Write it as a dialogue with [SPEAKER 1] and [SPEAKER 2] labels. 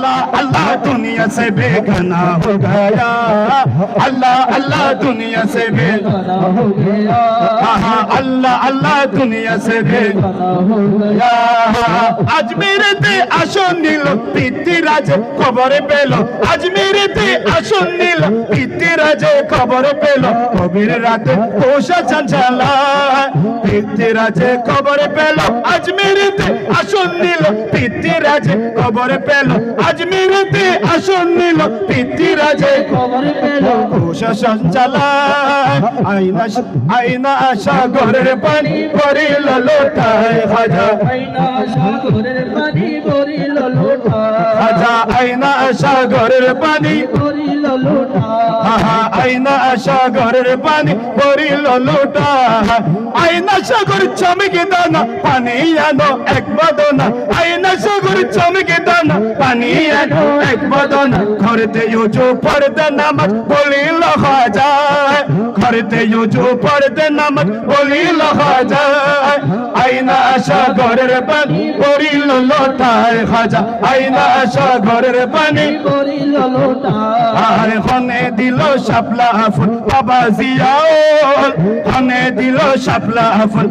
[SPEAKER 1] अल्लाह अल्लाह दुनिया से बेगाना हो गया, अल्लाह अल्लाह दुनिया से बेगाना हो गया, अल्लाह अल्लाह दुनिया से बेगाना हो गया। আজমিরেতে আসন নিল পিতৃরাজ খবর পেল, আজমিরেতে আসন নিল পিতৃরাজ খবর পেল, কবির রাতে পোষা চাঞ্চালা পিতৃরাজ খবর পেল, আজমিরেতে আসন নিল পিতৃরাজ খবর পেল, আজমিরেতে আসন নিল পিতৃরাজ খবর পেল, পোষা চাঞ্চালা আইনা আইনা আশা ঘরের পানি ভরিল লোটায় খাজা, আইনা আশা ঘরের পানি ভরিল লোটা, খাজা আইনা আশা ঘরের পানি ভরিল লোটা, আইনা আশা ঘরের পানি ভরিল লোটা, আইনা সাগর চমকে দানা পানি আনো এক বদনা, আইনা সাগর চমকে দানা পানি আনো এক বদনা, ঘরেতে ইউজু পড়তে নামাজ বলিল খাজা, ঘরেতে ইউজু পড়তে নামাজ বলিল খাজা, আইনা আশা ঘরের পানি ভরিল লোটায় খাজা, আইনা আশা ঘরের পানি ভরিল লোটা, আর খনে দিল শাপলা ফুল বাবা জিয়াউল, খনে দিল শাপলা ফুল।